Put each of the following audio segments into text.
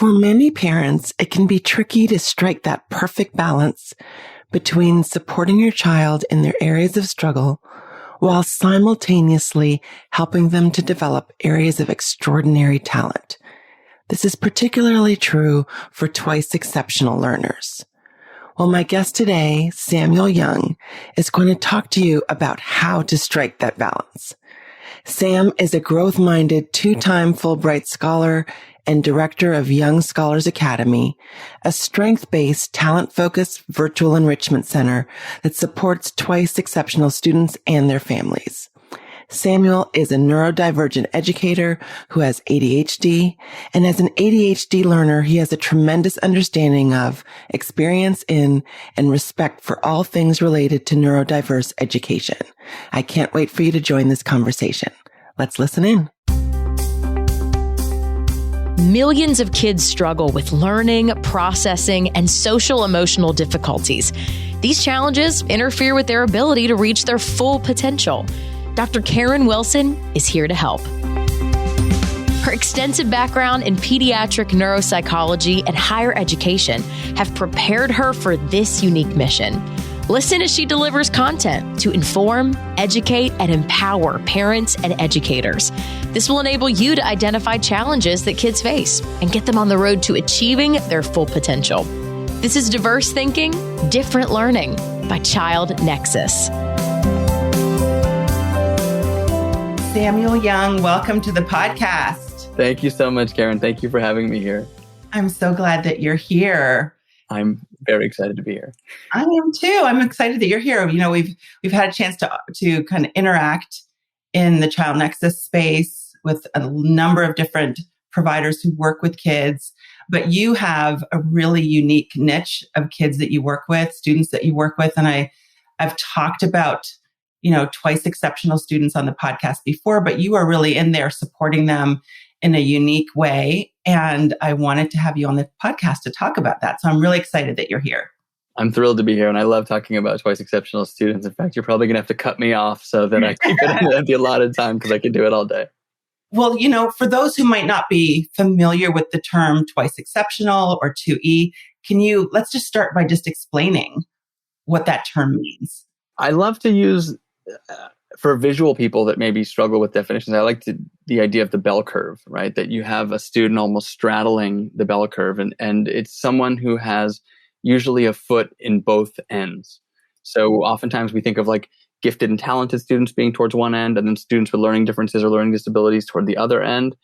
For many parents, it can be tricky to strike that perfect balance between supporting your child in their areas of struggle while simultaneously helping them to develop areas of extraordinary talent. This is particularly true for twice exceptional learners. Well, my guest today, Samuel Young, is going to talk to you about how to strike that balance. Sam is a growth-minded two-time Fulbright scholar and director of Young Scholars Academy, a strength-based, talent-focused virtual enrichment center that supports twice exceptional students and their families. Samuel is a neurodivergent educator who has ADHD, and as an ADHD learner, he has a tremendous understanding of, experience in, and respect for all things related to neurodiverse education. I can't wait for you to join this conversation. Let's listen in. Millions of kids struggle with learning, processing, and social emotional difficulties. These challenges interfere with their ability to reach their full potential. Dr. Karen Wilson is here to help. Her extensive background in pediatric neuropsychology and higher education have prepared her for this unique mission. Listen as she delivers content to inform, educate, and empower parents and educators. This will enable you to identify challenges that kids face and get them on the road to achieving their full potential. This is Diverse Thinking, Different Learning by Child Nexus. Samuel Young, welcome to the podcast. Thank you so much, Karen. Thank you for having me here. I'm so glad that you're here. I'm very excited to be here. I am too. I'm excited that you're here. You know, we've had a chance to kind of interact in the Child Nexus space with a number of different providers who work with kids, but you have a really unique niche of kids that you work with, students that you work with, and I've talked about twice exceptional students on the podcast before, but you are really in there supporting them in a unique way. And I wanted to have you on the podcast to talk about that. So I'm really excited that you're here. I'm thrilled to be here. And I love talking about twice exceptional students. In fact, you're probably going to have to cut me off so that I keep it at the allotted time because I can do it all day. Well, for those who might not be familiar with the term twice exceptional or 2E, let's just start by just explaining what that term means. I love to use for visual people that maybe struggle with definitions, I like the idea of the bell curve, right? That you have a student almost straddling the bell curve, and it's someone who has usually a foot in both ends. So oftentimes we think of like gifted and talented students being towards one end, and then students with learning differences or learning disabilities toward the other end.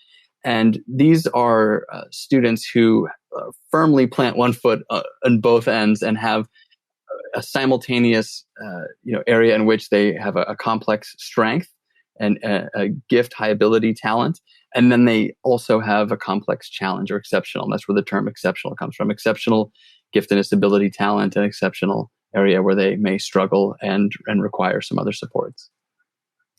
And these are students who firmly plant one foot on both ends and have a simultaneous area in which they have a complex strength and a gift, high ability, talent. And then they also have a complex challenge or exceptional. And that's where the term exceptional comes from. Exceptional giftedness, ability, talent, and exceptional area where they may struggle and require some other supports.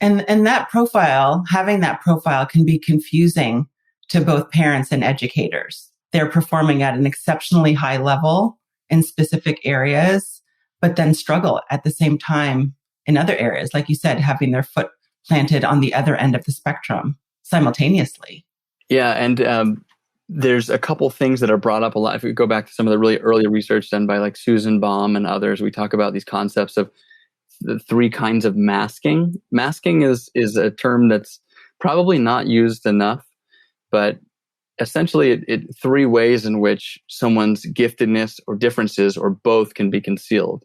And that profile, having that profile can be confusing to both parents and educators. They're performing at an exceptionally high level in specific areas, but then struggle at the same time in other areas. Like you said, having their foot planted on the other end of the spectrum simultaneously. Yeah, and there's a couple things that are brought up a lot. If we go back to some of the really early research done by like Susan Baum and others, we talk about these concepts of the three kinds of masking. Masking is a term that's probably not used enough, but essentially it three ways in which someone's giftedness or differences or both can be concealed.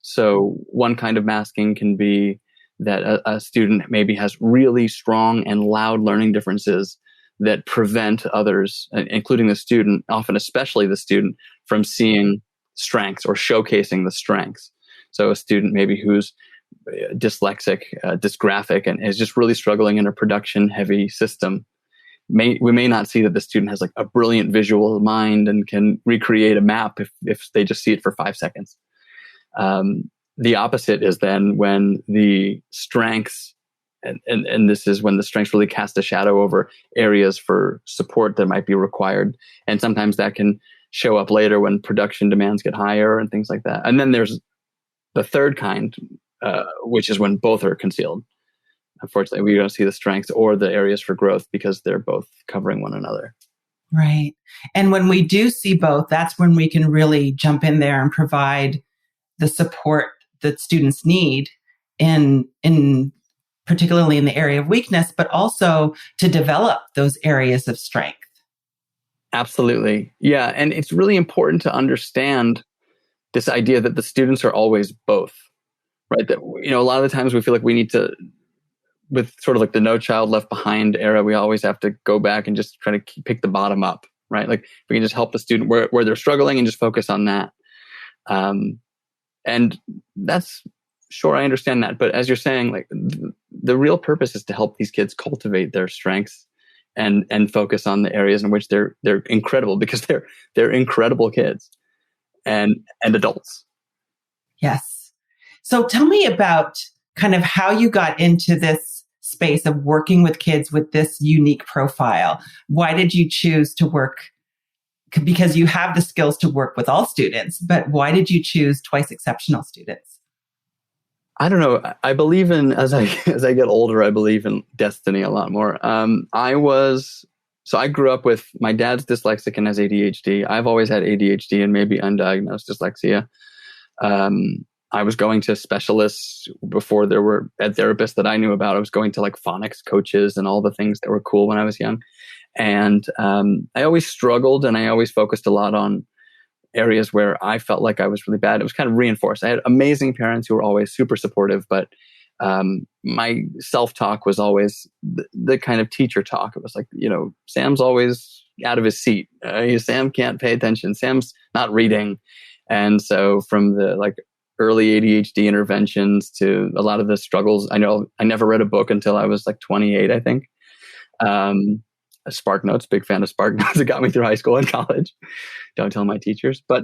So one kind of masking can be that a student maybe has really strong and loud learning differences that prevent others, including the student, often especially the student, from seeing strengths or showcasing the strengths. So a student maybe who's dyslexic, dysgraphic, and is just really struggling in a production-heavy system. We may not see that the student has like a brilliant visual mind and can recreate a map if they just see it for 5 seconds. The opposite is then when the strengths, and this is when the strengths really cast a shadow over areas for support that might be required. And sometimes that can show up later when production demands get higher and things like that. And then there's the third kind, which is when both are concealed. Unfortunately, we don't see the strengths or the areas for growth because they're both covering one another. Right. And when we do see both, that's when we can really jump in there and provide the support that students need in particularly in the area of weakness, but also to develop those areas of strength. Absolutely. Yeah. And it's really important to understand this idea that the students are always both, right? That, a lot of the times we feel like we need to, with sort of like the No Child Left Behind era, we always have to go back and just try to pick the bottom up, right? Like we can just help the student where they're struggling and just focus on that. And that's, sure, I understand that. But as you're saying, like the real purpose is to help these kids cultivate their strengths and focus on the areas in which they're incredible, because they're incredible kids and adults. Yes. So tell me about kind of how you got into this space of working with kids with this unique profile. Why did you choose to work? Because you have the skills to work with all students, but why did you choose twice exceptional students? I don't know. I believe in, as I get older, I believe in destiny a lot more. I grew up with, my dad's dyslexic and has ADHD. I've always had ADHD and maybe undiagnosed dyslexia. I was going to specialists before there were ed therapists that I knew about. I was going to like phonics coaches and all the things that were cool when I was young. And I always struggled, and I always focused a lot on areas where I felt like I was really bad. It was kind of reinforced. I had amazing parents who were always super supportive, but my self-talk was always the kind of teacher talk. It was like, Sam's always out of his seat. Sam can't pay attention. Sam's not reading. And so from the like early ADHD interventions to a lot of the struggles, I know I never read a book until I was like 28, I think. Spark Notes, big fan of Spark Notes. It got me through high school and college. Don't tell my teachers. But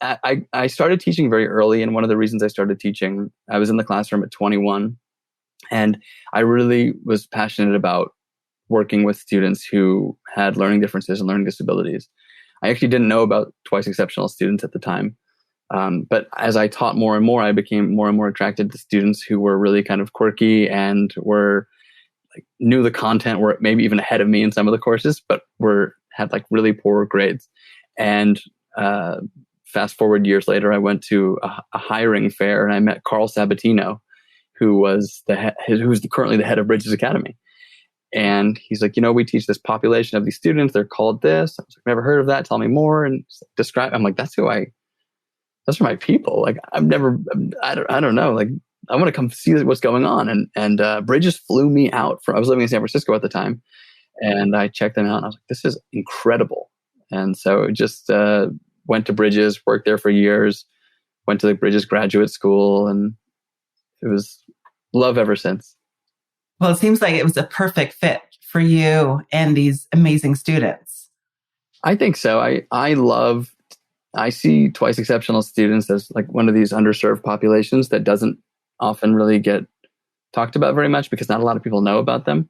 I started teaching very early. And one of the reasons I started teaching, I was in the classroom at 21. And I really was passionate about working with students who had learning differences and learning disabilities. I actually didn't know about twice exceptional students at the time. But as I taught more and more, I became more and more attracted to students who were really kind of quirky and knew the content, were maybe even ahead of me in some of the courses, but had like really poor grades. And fast forward years later, I went to a hiring fair and I met Carl Sabatino, who was who's currently the head of Bridges Academy. And he's like, we teach this population of these students. They're called this. I was like, never heard of that. Tell me more. And describe. I'm like, those are my people. Like, I don't know. Like, I want to come see what's going on. And Bridges flew me out I was living in San Francisco at the time, and I checked them out and I was like, this is incredible. And so just went to Bridges, worked there for years, went to the Bridges graduate school, and it was love ever since. Well, it seems like it was a perfect fit for you and these amazing students. I think so. I see twice exceptional students as like one of these underserved populations that doesn't often really get talked about very much because not a lot of people know about them.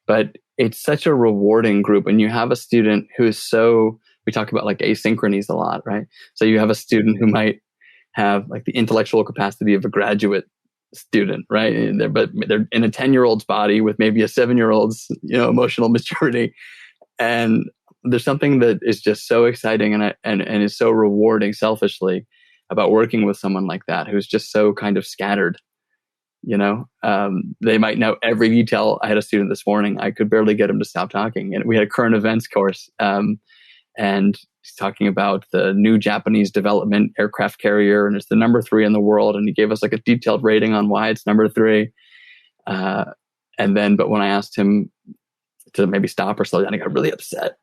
But it's such a rewarding group. And you have a student who is we talk about like asynchronies a lot, right? So you have a student who might have like the intellectual capacity of a graduate student, right? But they're in a 10-year-old's body with maybe a 7-year-old's, emotional maturity. And there's something that is just so exciting and is so rewarding selfishly about working with someone like that, who's just so kind of scattered. They might know every detail. I had a student this morning, I could barely get him to stop talking. And we had a current events course. And he's talking about the new Japanese development aircraft carrier, and it's the number 3 in the world. And he gave us like a detailed rating on why it's number 3. But when I asked him to maybe stop or slow down, he got really upset.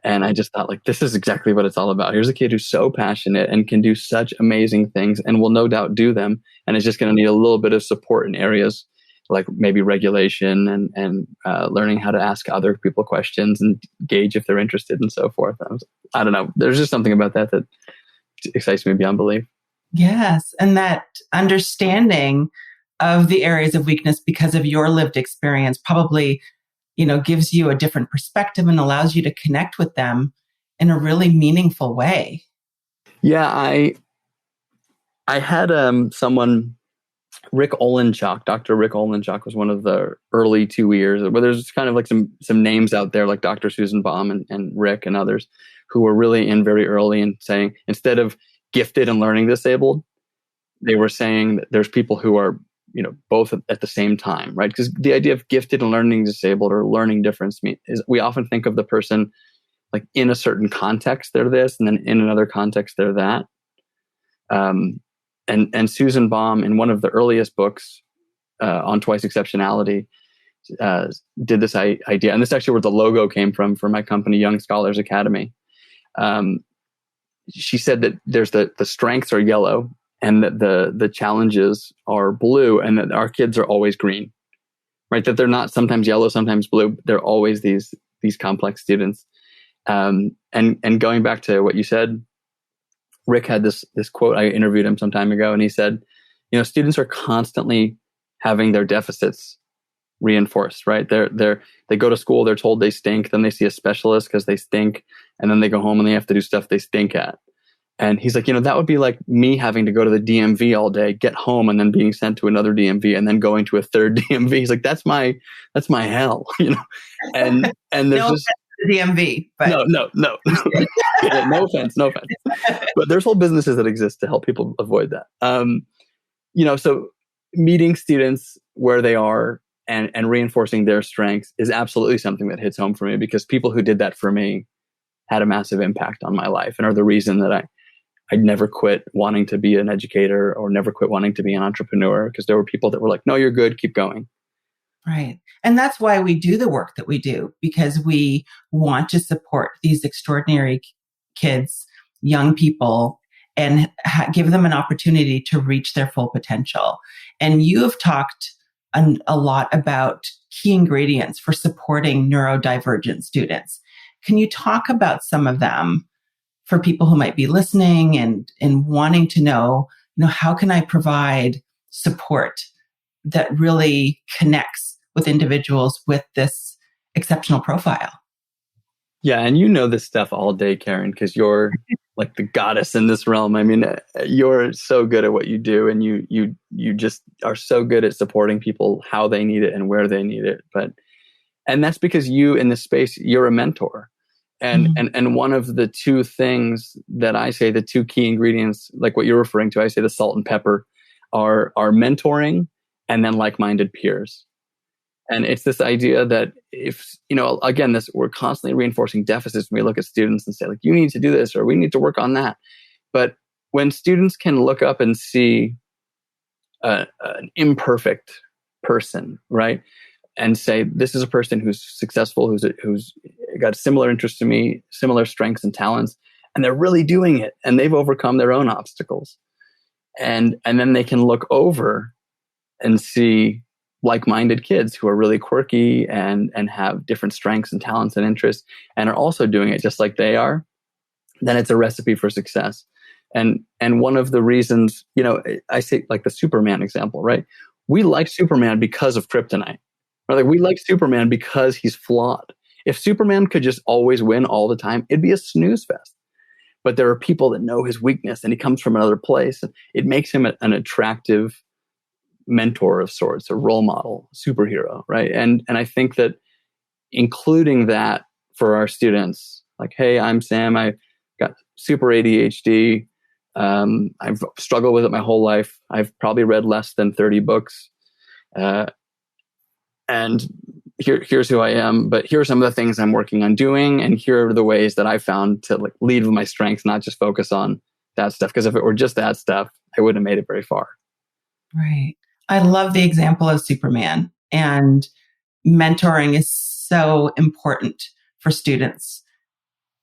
And I just thought, like, this is exactly what it's all about. Here's a kid who's so passionate and can do such amazing things and will no doubt do them. And is just going to need a little bit of support in areas like maybe regulation and learning how to ask other people questions and gauge if they're interested and so forth. I don't know. There's just something about that excites me beyond belief. Yes. And that understanding of the areas of weakness because of your lived experience probably gives you a different perspective and allows you to connect with them in a really meaningful way. Yeah, I had someone Rick Olenchok, Dr. Rick Olenchok was one of the early 2 years, but there's kind of like some names out there like Dr. Susan Baum and Rick and others who were really in very early and saying, instead of gifted and learning disabled, they were saying that there's people who are, both at the same time, right? Because the idea of gifted and learning disabled or learning difference is we often think of the person like in a certain context, they're this, and then in another context, they're that. And Susan Baum, in one of the earliest books on twice exceptionality, did this idea, and this is actually where the logo came from for my company, Young Scholars Academy. She said that there's the strengths are yellow, and that the challenges are blue, and that our kids are always green, right? That they're not sometimes yellow, sometimes blue. They're always these complex students. And going back to what you said, Rick had this quote. I interviewed him some time ago, and he said, students are constantly having their deficits reinforced, right? They go to school, they're told they stink, then they see a specialist because they stink, and then they go home and they have to do stuff they stink at. And he's like, that would be like me having to go to the DMV all day, get home, and then being sent to another DMV, and then going to a third DMV. He's like, that's my hell, And there's no just DMV, but no, yeah, no offense. But there's whole businesses that exist to help people avoid that. So meeting students where they are and reinforcing their strengths is absolutely something that hits home for me, because people who did that for me had a massive impact on my life and are the reason that I'd never quit wanting to be an educator or never quit wanting to be an entrepreneur, because there were people that were like, no, you're good, keep going. Right. And that's why we do the work that we do, because we want to support these extraordinary kids, young people, and give them an opportunity to reach their full potential. And you have talked a lot about key ingredients for supporting neurodivergent students. Can you talk about some of them for people who might be listening and wanting to know, how can I provide support that really connects with individuals with this exceptional profile? Yeah, and this stuff all day, Karen, because you're like the goddess in this realm. I mean, you're so good at what you do, and you just are so good at supporting people how they need it and where they need it. And that's because you in this space, you're a mentor. And one of the two things that I say, the two key ingredients, like what you're referring to, I say the salt and pepper, are mentoring and then like-minded peers. And it's this idea that if, again, we're constantly reinforcing deficits when we look at students and say, like, you need to do this, or we need to work on that. But when students can look up and see an imperfect person, right? And say, this is a person who's successful, who's got similar interests to me, similar strengths and talents, and they're really doing it, and they've overcome their own obstacles. And then they can look over and see like-minded kids who are really quirky and have different strengths and talents and interests, and are also doing it just like they are. Then it's a recipe for success. And one of the reasons, I say like the Superman example, right? We like Superman because of kryptonite. Like, we like Superman because he's flawed. If Superman could just always win all the time, it'd be a snooze fest. But there are people that know his weakness, and he comes from another place. It makes him an attractive mentor of sorts, a role model, superhero, right? And I think that including that for our students, like, hey, I'm Sam. I got super ADHD. I've struggled with it my whole life. I've probably read less than 30 books. And here's who I am, but here are some of the things I'm working on doing. And here are the ways that I found to like lead with my strengths, not just focus on that stuff. Because if it were just that stuff, I wouldn't have made it very far. Right. I love the example of Superman, and mentoring is so important for students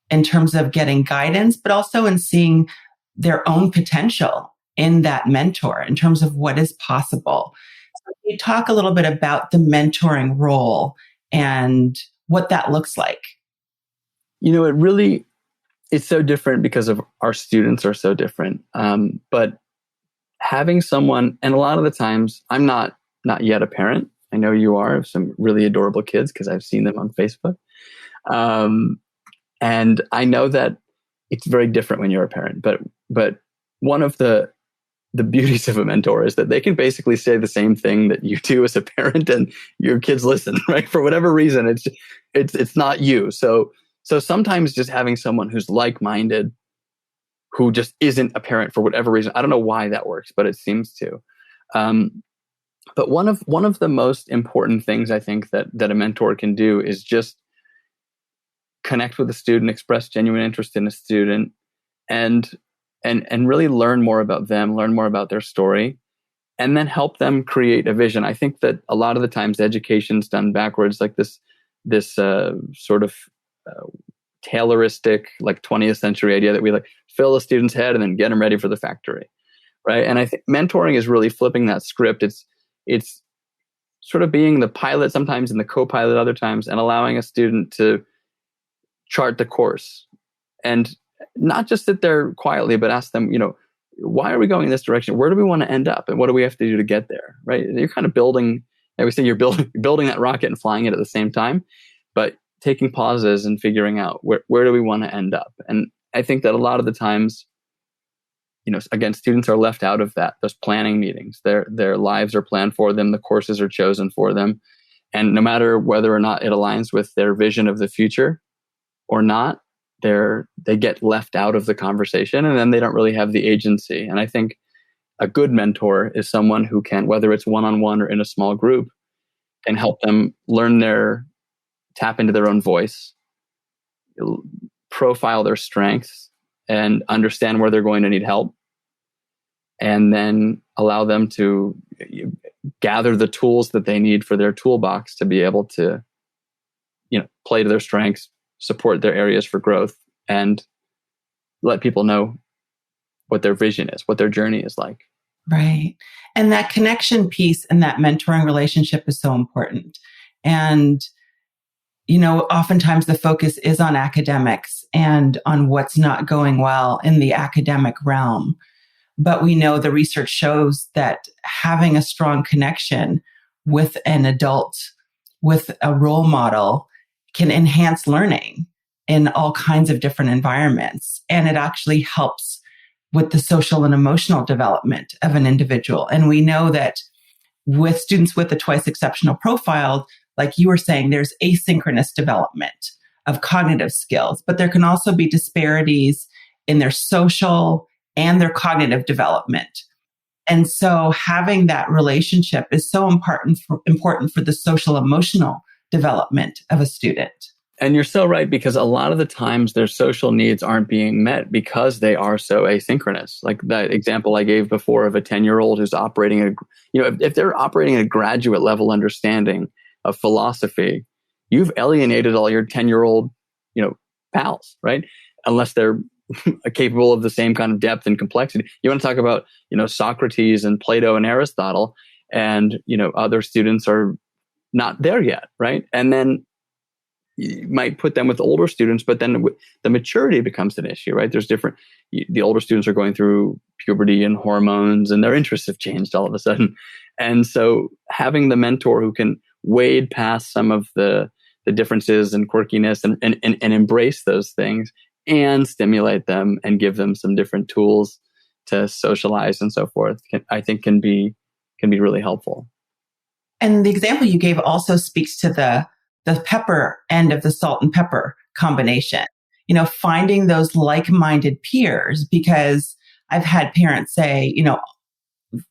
in terms of getting guidance, but also in seeing their own potential in that mentor in terms of what is possible. So can you talk a little bit about the mentoring role and what that looks like? It's so different because of our students are so different. But having someone, and a lot of the times, I'm not yet a parent. I know you are, of some really adorable kids because I've seen them on Facebook. And I know that it's very different when you're a parent. But one of the the beauties of a mentor is that they can basically say the same thing that you do as a parent, and your kids listen, right? For whatever reason, it's not you. So sometimes just having someone who's like-minded, who just isn't a parent for whatever reason, I don't know why that works, but it seems to. But one of the most important things I think that a mentor can do is just connect with a student, express genuine interest in a student, and really learn more about them, learn more about their story, and then help them create a vision. I think that a lot of the times education's done backwards, like this sort of Tayloristic, like 20th century idea that we like fill a student's head and then get them ready for the factory, right? And I think mentoring is really flipping that script. It's sort of being the pilot sometimes and the co-pilot other times, and allowing a student to chart the course, and not just sit there quietly, but ask them, why are we going in this direction? Where do we want to end up? And what do we have to do to get there? Right? And you're kind of building, I would say you're building that rocket and flying it at the same time, but taking pauses and figuring out where do we want to end up. And I think that a lot of the times, again, students are left out of those planning meetings. Their lives are planned for them. The courses are chosen for them. And no matter whether or not it aligns with their vision of the future or not, they get left out of the conversation, and then they don't really have the agency. And I think a good mentor is someone who can, whether it's one-on-one or in a small group, can help them tap into their own voice, profile their strengths, and understand where they're going to need help, and then allow them to gather the tools that they need for their toolbox to be able to, play to their strengths, support their areas for growth, and let people know what their vision is, what their journey is like. Right. And that connection piece and that mentoring relationship is so important. And oftentimes the focus is on academics and on what's not going well in the academic realm. But we know the research shows that having a strong connection with an adult, with a role model, can enhance learning in all kinds of different environments. And it actually helps with the social and emotional development of an individual. And we know that with students with a twice exceptional profile, like you were saying, there's asynchronous development of cognitive skills, but there can also be disparities in their social and their cognitive development. And so having that relationship is so important for the social emotional development of a student. And you're so right, because a lot of the times their social needs aren't being met because they are so asynchronous. Like that example I gave before of a 10-year-old who's operating if they're operating at a graduate level understanding of philosophy, you've alienated all your 10-year-old, pals, right? Unless they're capable of the same kind of depth and complexity. You want to talk about, Socrates and Plato and Aristotle, and, other students are not there yet, right? And then you might put them with older students, but then the maturity becomes an issue, right? The older students are going through puberty and hormones, and their interests have changed all of a sudden. And so having the mentor who can wade past some of the differences and quirkiness and embrace those things and stimulate them and give them some different tools to socialize and so forth, I think can be really helpful. And the example you gave also speaks to the pepper end of the salt and pepper combination, finding those like-minded peers, because I've had parents say,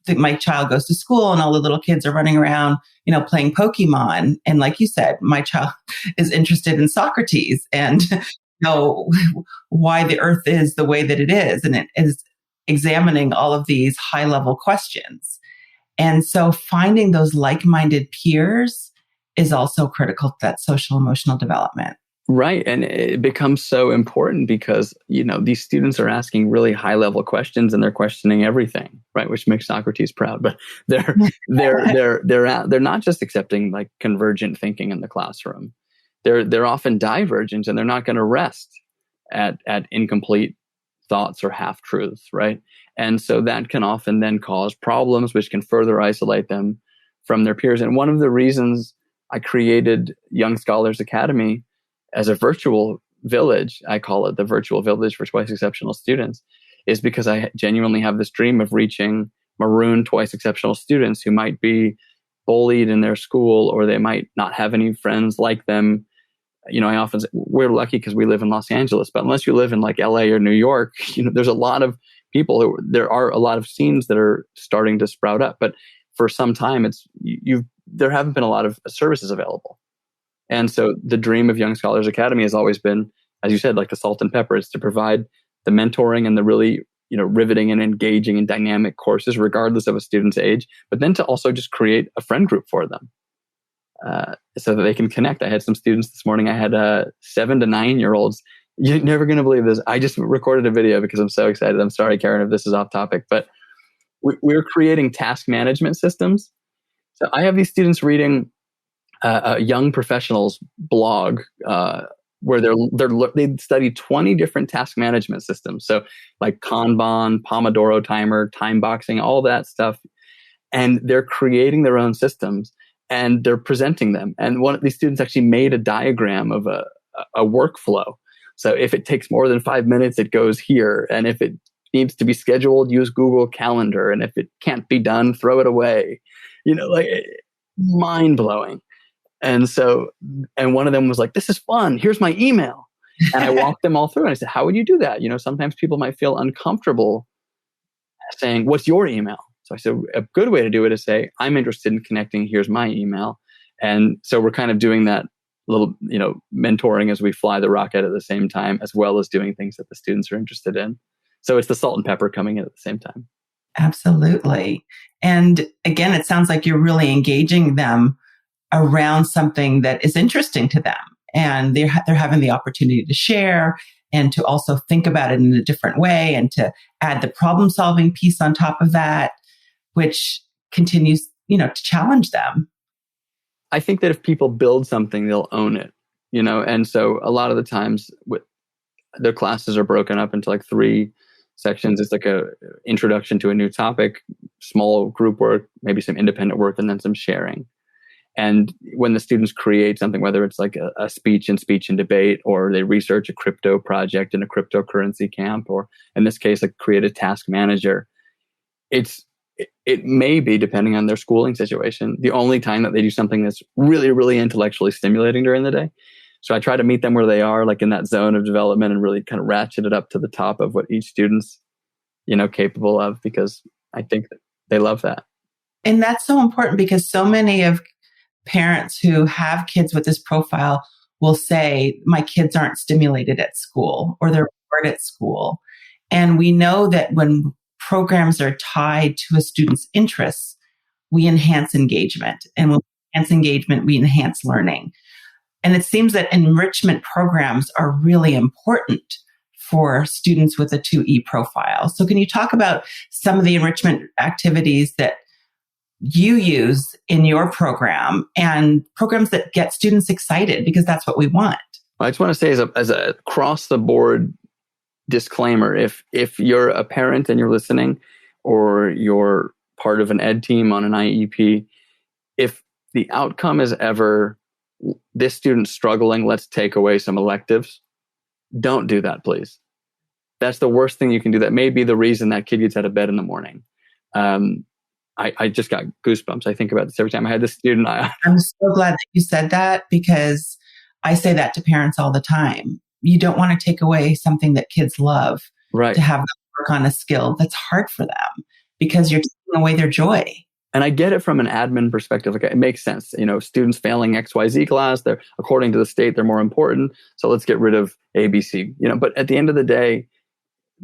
that my child goes to school and all the little kids are running around, playing Pokemon. And like you said, my child is interested in Socrates and why the earth is the way that it is. And it is examining all of these high-level questions. And so finding those like-minded peers is also critical to that social emotional development. Right. And it becomes so important because, these students are asking really high level questions and they're questioning everything, right? Which makes Socrates proud, but they're not just accepting like convergent thinking in the classroom. They're often divergent, and they're not going to rest at incomplete thoughts or half truths, right? And so that can often then cause problems, which can further isolate them from their peers. And one of the reasons I created Young Scholars Academy as a virtual village, I call it the virtual village for twice exceptional students, is because I genuinely have this dream of reaching marooned, twice exceptional students who might be bullied in their school, or they might not have any friends like them. I often say we're lucky because we live in Los Angeles, but unless you live in like LA or New York, there's a lot of people there are a lot of scenes that are starting to sprout up. But for some time, there haven't been a lot of services available. And so the dream of Young Scholars Academy has always been, as you said, like the salt and pepper, is to provide the mentoring and the really, riveting and engaging and dynamic courses, regardless of a student's age, but then to also just create a friend group for them so that they can connect. I had some students this morning. I had 7 to 9-year-olds. You're never going to believe this. I just recorded a video because I'm so excited. I'm sorry, Karen, if this is off topic, but we're creating task management systems. So I have these students reading a young professionals blog where they study 20 different task management systems. So like Kanban, Pomodoro timer, time boxing, all that stuff. And they're creating their own systems and they're presenting them. And one of these students actually made a diagram of a workflow. So if it takes more than 5 minutes, it goes here. And if it needs to be scheduled, use Google Calendar. And if it can't be done, throw it away. Mind blowing. And one of them was like, this is fun. Here's my email. And I walked them all through and I said, how would you do that? Sometimes people might feel uncomfortable saying, what's your email? So I said, a good way to do it is say, I'm interested in connecting. Here's my email. And so we're kind of doing that little, mentoring as we fly the rocket at the same time, as well as doing things that the students are interested in. So it's the salt and pepper coming in at the same time. Absolutely. And again, it sounds like you're really engaging them around something that is interesting to them. And they're having the opportunity to share and to also think about it in a different way and to add the problem solving piece on top of that, which continues, to challenge them. I think that if people build something, they'll own it, and so a lot of the times their classes are broken up into like 3 sections. It's like a introduction to a new topic, small group work, maybe some independent work, and then some sharing. And when the students create something, whether it's like a speech and debate, or they research a crypto project in a cryptocurrency camp, or in this case, like create a task manager, it may be, depending on their schooling situation, the only time that they do something that's really, really intellectually stimulating during the day. So I try to meet them where they are, like in that zone of development, and really kind of ratchet it up to the top of what each student's, capable of, because I think that they love that. And that's so important because so many of parents who have kids with this profile will say, my kids aren't stimulated at school, or they're bored at school. And we know that when programs are tied to a student's interests, we enhance engagement. And when we enhance engagement, we enhance learning. And it seems that enrichment programs are really important for students with a 2E profile. So can you talk about some of the enrichment activities that you use in your program and programs that get students excited, because that's what we want? I just want to say as a across the board disclaimer, if you're a parent and you're listening, or you're part of an ed team on an IEP, if the outcome is ever this student's struggling, let's take away some electives, don't do that, please. That's the worst thing you can do. That may be the reason that kid gets out of bed in the morning. I just got goosebumps. I think about this every time. I had this student. I'm so glad that you said that, because I say that to parents all the time. You don't want to take away something that kids love, right? To have them work on a skill that's hard for them, because you're taking away their joy. And I get it from an admin perspective. Like, it makes sense. Students failing XYZ class, they're, according to the state, they're more important. So let's get rid of ABC. But at the end of the day,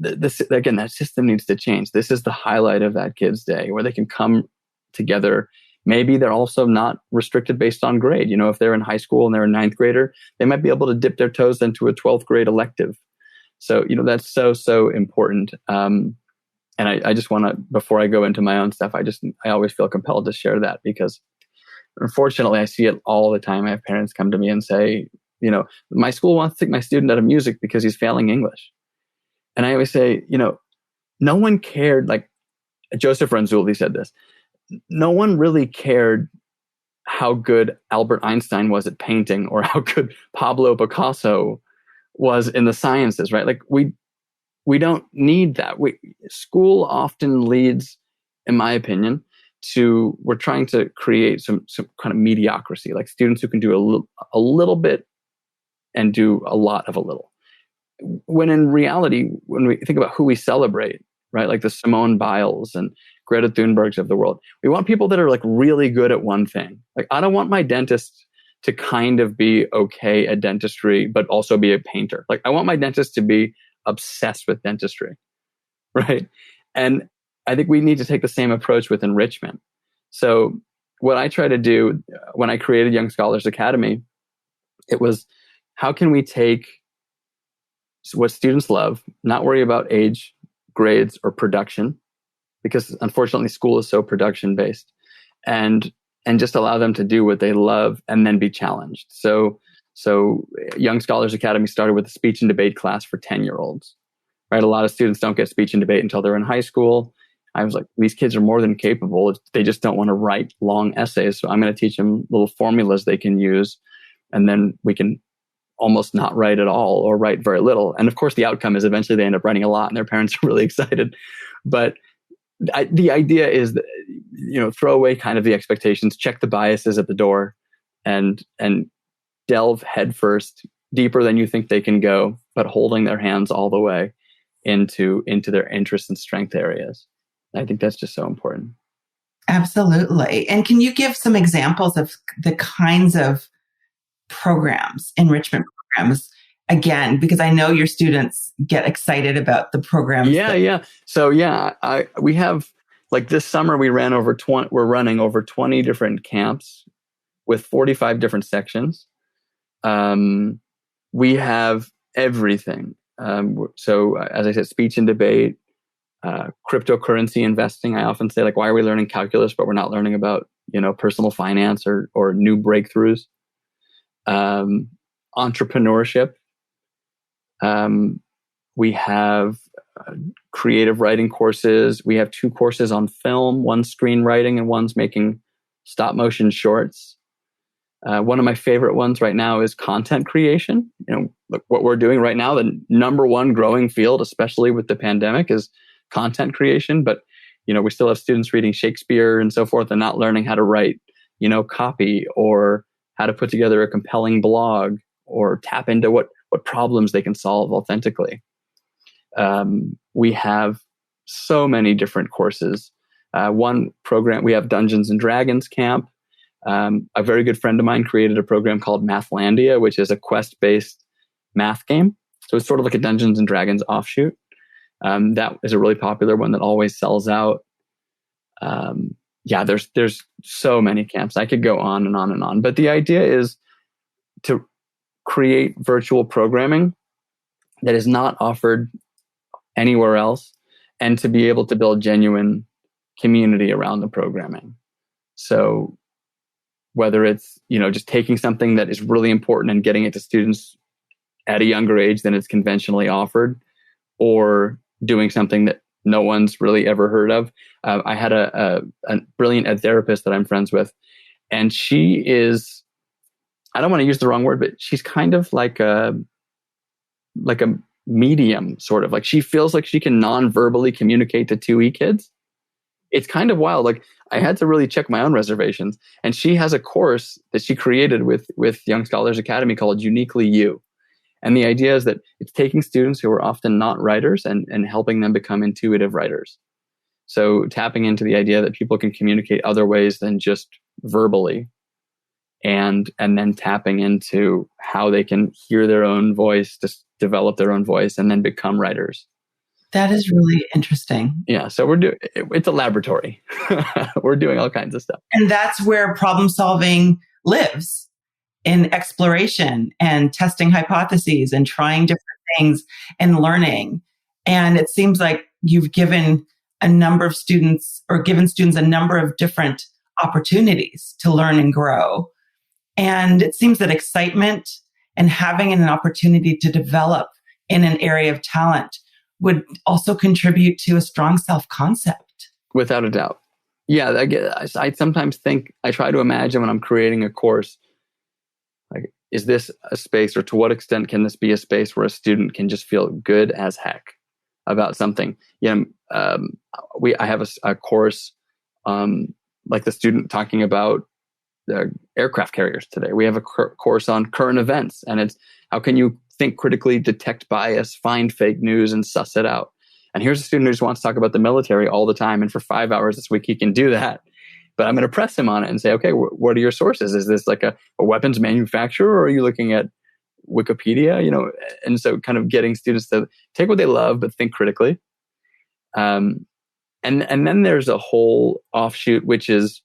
that system needs to change. This is the highlight of that kid's day, where they can come together. Maybe they're also not restricted based on grade. If they're in high school and they're a 9th grader, they might be able to dip their toes into a 12th grade elective. So, that's so important. And I just want to, before I go into my own stuff, I always feel compelled to share that, because unfortunately I see it all the time. I have parents come to me and say, my school wants to take my student out of music because he's failing English. And I always say, no one cared. Like Joseph Ranzulli said this, no one really cared how good Albert Einstein was at painting, or how good Pablo Picasso was in the sciences, right? Like we we don't need that. School often leads, in my opinion, to we're trying to create some kind of mediocrity, like students who can do a little bit and do a lot of a little. When in reality, when we think about who we celebrate, right, like the Simone Biles and Greta Thunbergs of the world, we want people that are like really good at one thing. Like, I don't want my dentist to kind of be okay at dentistry, but also be a painter. Like, I want my dentist to be obsessed with dentistry, right? And I think we need to take the same approach with enrichment. So what I try to do when I created Young Scholars Academy, it was, how can we take what students love, not worry about age, grades, or production, because unfortunately school is so production based, and just allow them to do what they love and then be challenged. So Young Scholars Academy started with a speech and debate class for 10-year-olds, right? A lot of students don't get speech and debate until they're in high school. I was like, these kids are more than capable. They just don't want to write long essays. So I'm going to teach them little formulas they can use. And then we can almost not write at all or write very little. And of course, the outcome is eventually they end up writing a lot and their parents are really excited. But the idea is that, throw away kind of the expectations, check the biases at the door, and delve headfirst, deeper than you think they can go, but holding their hands all the way into their interest and strength areas. I think that's just so important. Absolutely. And can you give some examples of the kinds of programs, enrichment programs, again, because I know your students get excited about the programs. Yeah. So we have, like, this summer we're running over 20 different camps with 45 different sections. We have everything. So as I said, speech and debate, cryptocurrency investing. I often say, like, why are we learning calculus, but we're not learning about, personal finance or new breakthroughs? Entrepreneurship. We have creative writing courses. We have 2 courses on film, one's screenwriting and one's making stop motion shorts. One of my favorite ones right now is content creation. Look, what we're doing right now, the number one growing field, especially with the pandemic, is content creation. But, we still have students reading Shakespeare and so forth and not learning how to write, copy, or how to put together a compelling blog, or tap into what problems they can solve authentically. We have so many different courses. One program, we have Dungeons and Dragons camp. A very good friend of mine created a program called Mathlandia, which is a quest-based math game. So it's sort of like a Dungeons and Dragons offshoot. That is a really popular one that always sells out. There's so many camps. I could go on and on and on. But the idea is to create virtual programming that is not offered anywhere else, and to be able to build genuine community around the programming. So whether it's, just taking something that is really important and getting it to students at a younger age than it's conventionally offered, or doing something that no one's really ever heard of. I had a brilliant ed therapist that I'm friends with, and she is, I don't want to use the wrong word, but she's kind of like a medium, sort of. Like, she feels like she can non-verbally communicate to 2E kids. It's kind of wild. Like, I had to really check my own reservations. And she has a course that she created with Young Scholars Academy called Uniquely You. And the idea is that it's taking students who are often not writers and helping them become intuitive writers. So tapping into the idea that people can communicate other ways than just verbally, and then tapping into how they can hear their own voice, just develop their own voice, and then become writers. That is really interesting. Yeah. So it's a laboratory. We're doing all kinds of stuff. And that's where problem solving lives, in exploration and testing hypotheses and trying different things and learning. And it seems like you've given a number of students, or given students a number of different opportunities to learn and grow. And it seems that excitement and having an opportunity to develop in an area of talent would also contribute to a strong self-concept. Without a doubt. Yeah, I sometimes think, I try to imagine when I'm creating a course, like, is this a space, or to what extent can this be a space where a student can just feel good as heck about something. I have a course, like the student talking about the aircraft carriers today. We have a course on current events, and it's how can you think critically, detect bias, find fake news, and suss it out. And here's a student who just wants to talk about the military all the time, and for 5 hours this week he can do that. But I'm going to press him on it and say, okay, what are your sources? Is this like a weapons manufacturer, or are you looking at Wikipedia? And so kind of getting students to take what they love but think critically. And then there's a whole offshoot, which is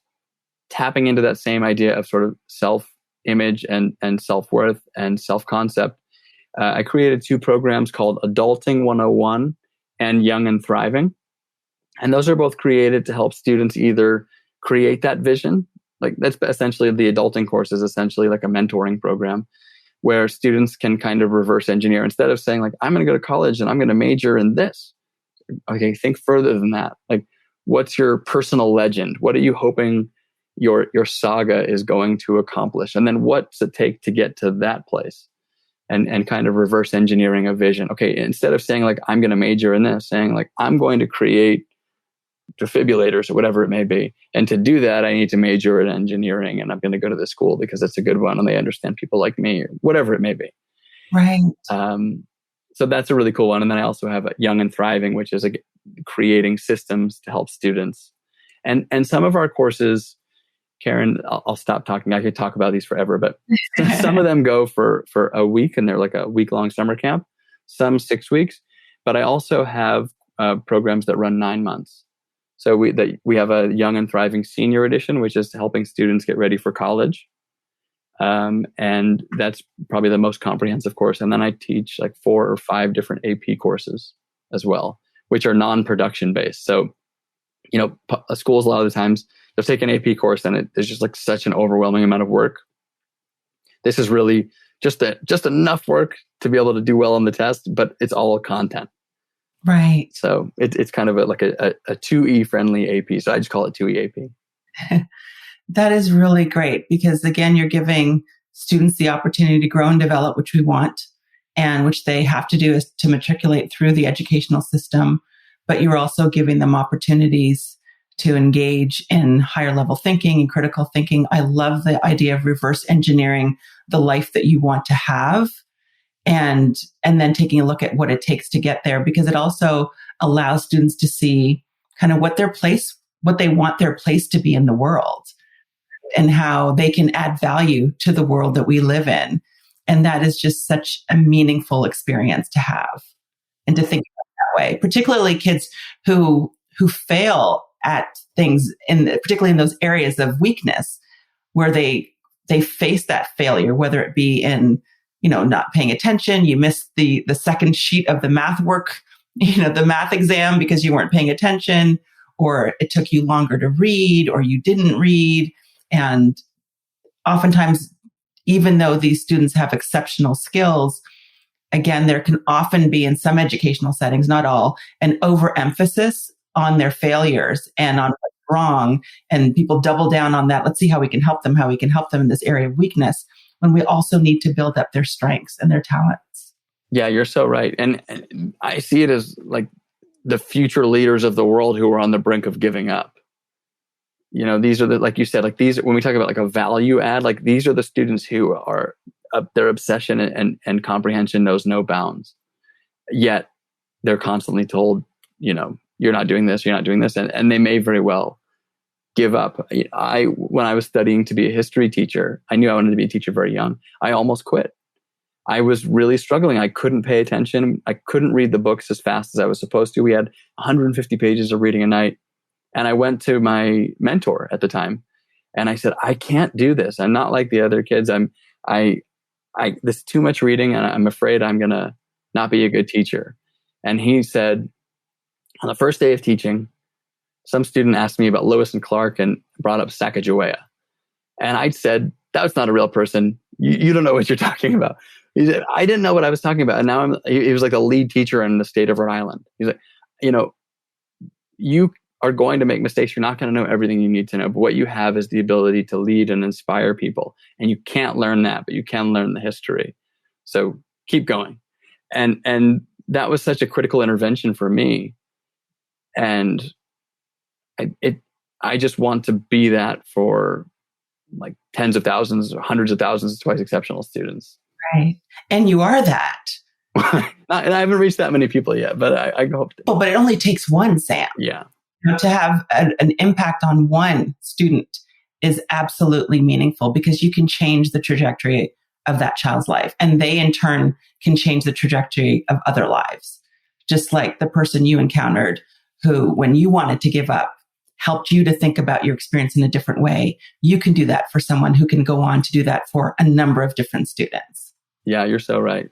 tapping into that same idea of sort of self-image and self-worth and self-concept. I created 2 programs called Adulting 101 and Young and Thriving. And those are both created to help students either create that vision. Like that's essentially the adulting course is essentially like a mentoring program where students can kind of reverse engineer instead of saying like, I'm going to go to college and I'm going to major in this. Okay, think further than that. Like, what's your personal legend? What are you hoping your saga is going to accomplish? And then what's it take to get to that place? And kind of reverse engineering a vision. Okay, instead of saying like, I'm going to major in this, saying like, I'm going to create defibrillators or whatever it may be. And to do that, I need to major in engineering, and I'm going to go to this school because it's a good one and they understand people like me, or whatever it may be. Right. So that's a really cool one. And then I also have Young and Thriving, which is creating systems to help students. And some of our courses, Karen, I'll stop talking. I could talk about these forever, but some of them go for a week, and they're like a week-long summer camp, some 6 weeks. But I also have programs that run 9 months. So we have a Young and Thriving Senior Edition, which is helping students get ready for college. And that's probably the most comprehensive course. And then I teach like 4 or 5 different AP courses as well, which are non-production based. So, schools a lot of the times they'll take an AP course and there's just like such an overwhelming amount of work. This is really just enough work to be able to do well on the test, but it's all content. Right. So it's kind of like a 2E friendly AP. So I just call it 2E AP. That is really great because, again, you're giving students the opportunity to grow and develop, which we want, and which they have to do is to matriculate through the educational system. But you're also giving them opportunities to engage in higher level thinking and critical thinking. I love the idea of reverse engineering the life that you want to have, and then taking a look at what it takes to get there, because it also allows students to see kind of what they want their place to be in the world, and how they can add value to the world that we live in. And that is just such a meaningful experience to have and to think about that way, particularly kids who fail at things, particularly in those areas of weakness where they face that failure, whether it be in, not paying attention, you missed the second sheet of the math work, the math exam because you weren't paying attention, or it took you longer to read, or you didn't read. And oftentimes, even though these students have exceptional skills, again, there can often be in some educational settings, not all, an overemphasis on their failures and on what's wrong. And people double down on that. Let's see how we can help them in this area of weakness, when we also need to build up their strengths and their talents. Yeah, you're so right. And I see it as like the future leaders of the world who are on the brink of giving up. These are like you said, like these, when we talk about like a value add, like these are the students who are, their obsession and comprehension knows no bounds. Yet they're constantly told, you're not doing this, you're not doing this. And they may very well give up. When I was studying to be a history teacher, I knew I wanted to be a teacher very young. I almost quit. I was really struggling. I couldn't pay attention. I couldn't read the books as fast as I was supposed to. We had 150 pages of reading a night. And I went to my mentor at the time and I said, I can't do this. I'm not like the other kids. This is too much reading and I'm afraid I'm going to not be a good teacher. And he said, on the first day of teaching, some student asked me about Lewis and Clark and brought up Sacagawea. And I said, that's not a real person. You don't know what you're talking about. He said, I didn't know what I was talking about. And now he was like a lead teacher in the state of Rhode Island. He's like, you are going to make mistakes. You're not going to know everything you need to know. But what you have is the ability to lead and inspire people. And you can't learn that, but you can learn the history. So keep going. And that was such a critical intervention for me. And I just want to be that for like tens of thousands or hundreds of thousands of twice exceptional students. Right. And you are that. And I haven't reached that many people yet, but I hope to. But it only takes one, Sam. Yeah. To have an impact on one student is absolutely meaningful, because you can change the trajectory of that child's life. And they in turn can change the trajectory of other lives. Just like the person you encountered who, when you wanted to give up, helped you to think about your experience in a different way. You can do that for someone who can go on to do that for a number of different students. Yeah, you're so right.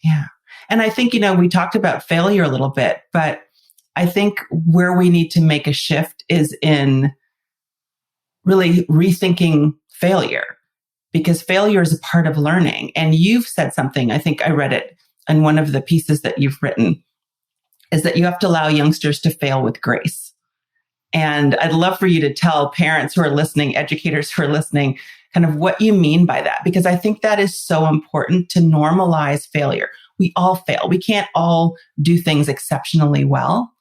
Yeah. And I think, we talked about failure a little bit, but I think where we need to make a shift is in really rethinking failure, because failure is a part of learning. And you've said something, I think I read it in one of the pieces that you've written, is that you have to allow youngsters to fail with grace. And I'd love for you to tell parents who are listening, educators who are listening, kind of what you mean by that, because I think that is so important to normalize failure. We all fail. We can't all do things exceptionally well.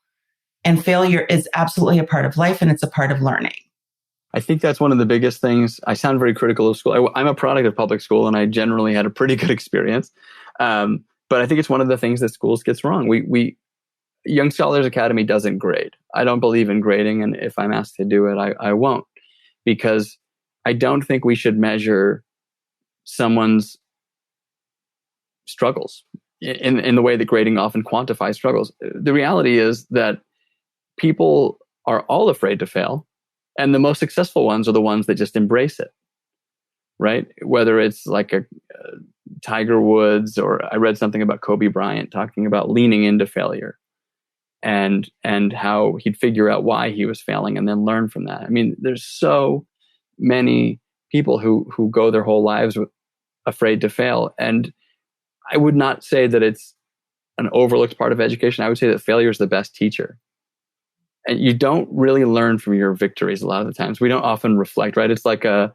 And failure is absolutely a part of life, and it's a part of learning. I think that's one of the biggest things. I sound very critical of school. I'm a product of public school, and I generally had a pretty good experience. But I think it's one of the things that schools gets wrong. Young Scholars Academy doesn't grade. I don't believe in grading, and if I'm asked to do it, I won't, because I don't think we should measure someone's struggles in the way that grading often quantifies struggles. The reality is that people are all afraid to fail, and the most successful ones are the ones that just embrace it, right? Whether it's like a Tiger Woods, or I read something about Kobe Bryant talking about leaning into failure and how he'd figure out why he was failing and then learn from that. I mean, there's so many people who go their whole lives afraid to fail. And I would not say that it's an overlooked part of education. I would say that failure is the best teacher. And you don't really learn from your victories a lot of the times. We don't often reflect, right? It's like a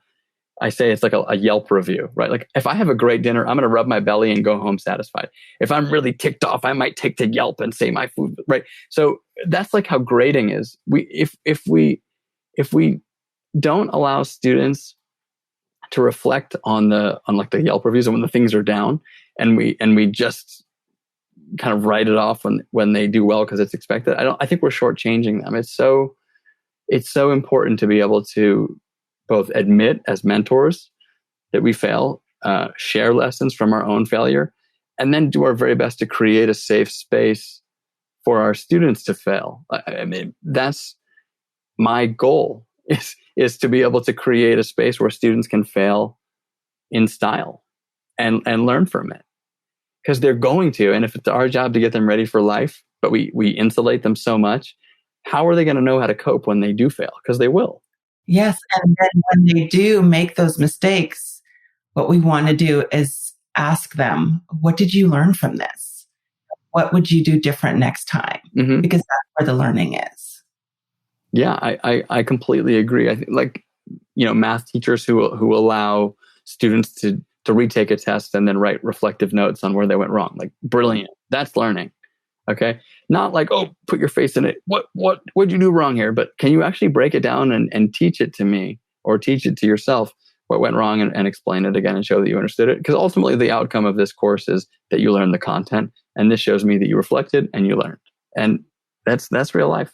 Yelp review, right? Like if I have a great dinner, I'm going to rub my belly and go home satisfied. If I'm really ticked off, I might take to Yelp and say my food, right? So that's like how grading is. If we don't allow students to reflect on like the Yelp reviews and when the things are down, and we just kind of write it off when they do well because it's expected, I think we're shortchanging them. It's so important to be able to both admit as mentors that we fail, share lessons from our own failure, and then do our very best to create a safe space for our students to fail. I mean, that's my goal, is to be able to create a space where students can fail in style and learn from it. Because they're going to, and if it's our job to get them ready for life, but we insulate them so much, how are they going to know how to cope when they do fail? Because they will. Yes. And then when they do make those mistakes, what we want to do is ask them, what did you learn from this? What would you do different next time? Mm-hmm. Because that's where the learning is. Yeah, I completely agree. I think, like, math teachers who allow students to retake a test and then write reflective notes on where they went wrong. Like, brilliant. That's learning. Okay. Not like, oh, put your face in it. What'd you do wrong here? But can you actually break it down and teach it to me, or teach it to yourself what went wrong, and explain it again and show that you understood it? Because ultimately the outcome of this course is that you learn the content, and this shows me that you reflected and you learned. And that's real life.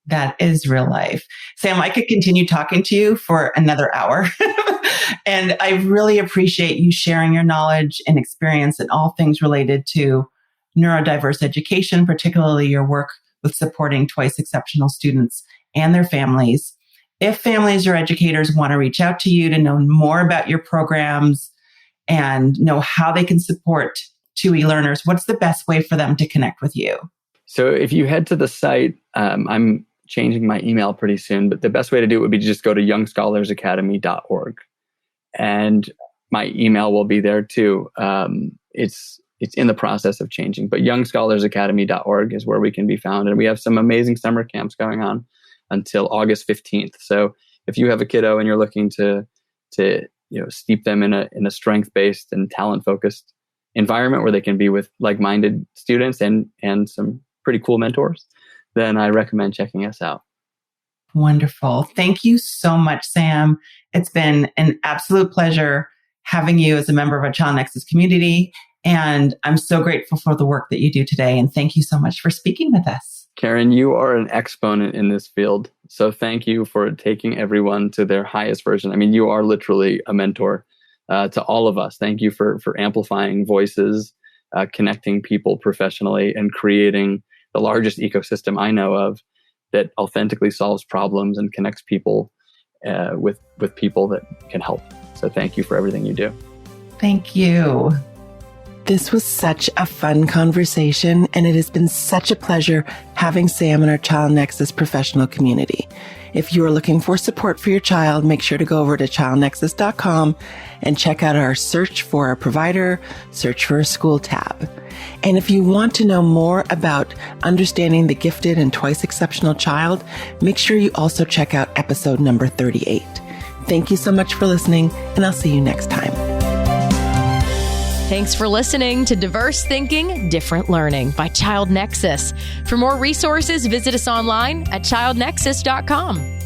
That is real life. Sam, I could continue talking to you for another hour. And I really appreciate you sharing your knowledge and experience in all things related to neurodiverse education, particularly your work with supporting twice exceptional students and their families. If families or educators want to reach out to you to know more about your programs and know how they can support 2E learners, what's the best way for them to connect with you? So if you head to the site, I'm changing my email pretty soon, but the best way to do it would be to just go to youngscholarsacademy.org. And my email will be there too. It's in the process of changing, but youngscholarsacademy.org is where we can be found. And we have some amazing summer camps going on until August 15th. So if you have a kiddo and you're looking to steep them in a strength-based and talent-focused environment where they can be with like-minded students and some pretty cool mentors, then I recommend checking us out. Wonderful. Thank you so much, Sam. It's been an absolute pleasure having you as a member of our Child Nexus community. And I'm so grateful for the work that you do today. And thank you so much for speaking with us. Karen, you are an exponent in this field. So thank you for taking everyone to their highest version. I mean, you are literally a mentor to all of us. Thank you for amplifying voices, connecting people professionally, and creating the largest ecosystem I know of that authentically solves problems and connects people with people that can help. So thank you for everything you do. Thank you. This was such a fun conversation, and it has been such a pleasure having Sam in our Child Nexus professional community. If you are looking for support for your child, make sure to go over to childnexus.com and check out our search for a provider, search for a school tab. And if you want to know more about understanding the gifted and twice exceptional child, make sure you also check out episode number 38. Thank you so much for listening, and I'll see you next time. Thanks for listening to Diverse Thinking, Different Learning by Child Nexus. For more resources, visit us online at childnexus.com.